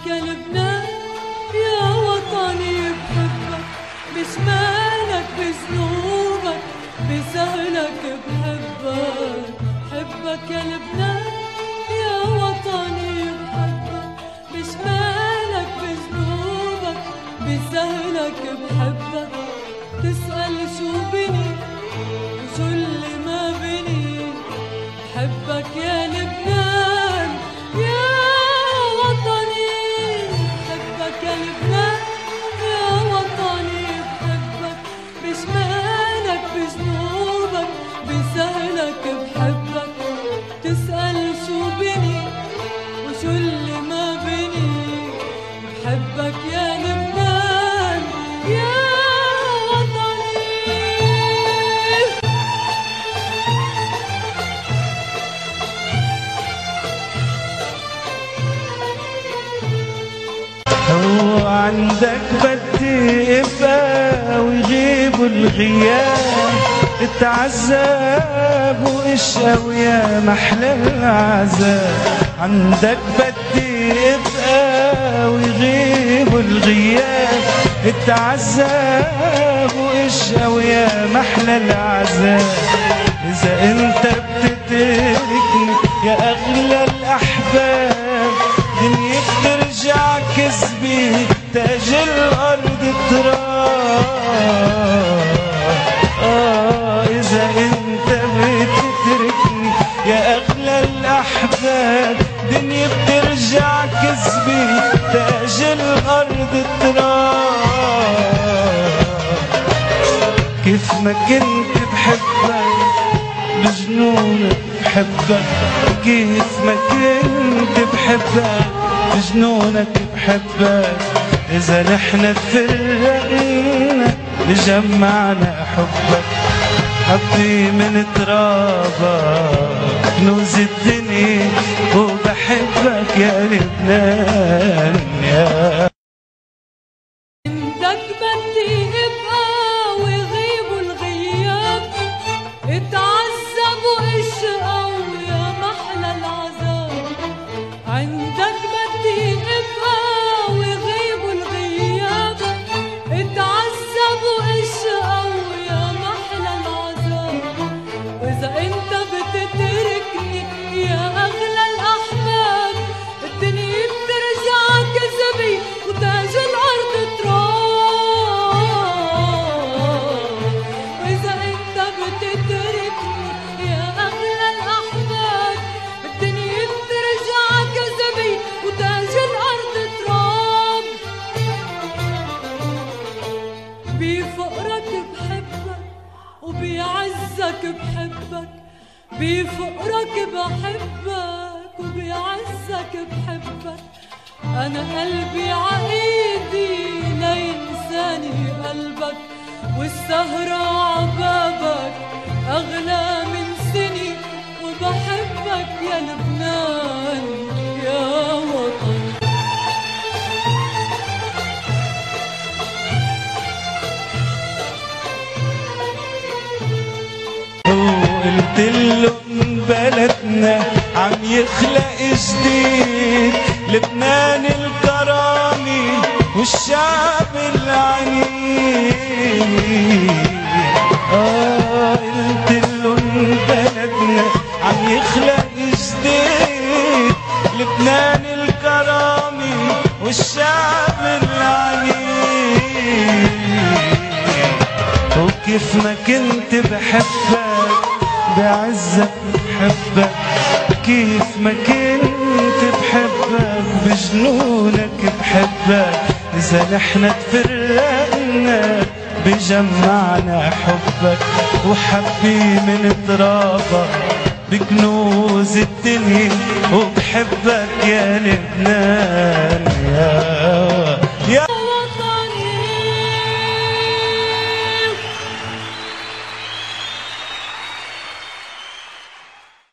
بحبك يا لبنان يا وطني بحبك، بشمالك بجنوبك بسهلك بحبك. بحبك يا لبنان يا وطني بحبك، بشمالك بجنوبك بسهلك بحبك. تسأل شو بني وشو اللي ما بني، بحبك يا لبنان يا وطني. بحبك يا لبنان يا وطني بحبك، بشمالك بجنوبك بسهلك بحبك. تسأل شو بني وشو اللي ما بني، بحبك يا لبنان يا عندك بدي ابقى ويجيبوا الغياب، اتعذب واشقى ويا محلى العذاب. عندك بدي ابقى ويغيبوا الغياب، اتعذب واشقى ويا محلى العذاب. إذا انت بتتركني يا اغلى الاحباب، دنيا بترجع كذبي تاج الارض تراب. اذا انت بتتركني يا اغلى الاحباب، دنيا بترجع كذبي تاج الارض تراب. كيف ما كنت بحبك بجنونك بحبك، كيف ما كنت بحبك بجنونك بحبك. إذا نحن تفرقنا بجمعنا حبك، حبي من ترابك كنوز الدنيا، وبحبك يا لبنان يا عندك بدي ابقى ويغيبوا الغياب، اتعذب واشقى ويا محلى العذاب. عندك بدي ابقى ويغيبوا الغياب، اتعذب واشقى ويا محلى العذاب. واذا انت بتتركني يا اغلى الاحباب، الدنيا بترجع كذبي وتاج الارض تراب. واذا انت بتتركني يا اغلى الاحباب، الدنيا بترجع كذبي وتاج الارض تراب. بفقرك بحبك وبيعزك بحبك، بفقرك بحبك وبيعزك بحبك. أنا قلبي عقيدي لينساني قلبك، والسهرة عبابك أغلى من سني. وبحبك يا لبنان يا وطن. وقلتلن بلدنا عم يخلق جديد، لبنان الكرامي والشعب العنيد. قلتلن بلدنا عم يخلق جديد، لبنان الكرامي والشعب العنيد. وكيف ما كنت بحبك بعزك بحبك، كيف ما كنت بحبك بجنونك بحبك. إذا نحن تفرقنا بجمعنا حبك، وحبي من ترابك بكنوز الدنيا، وبحبك يا لبنان.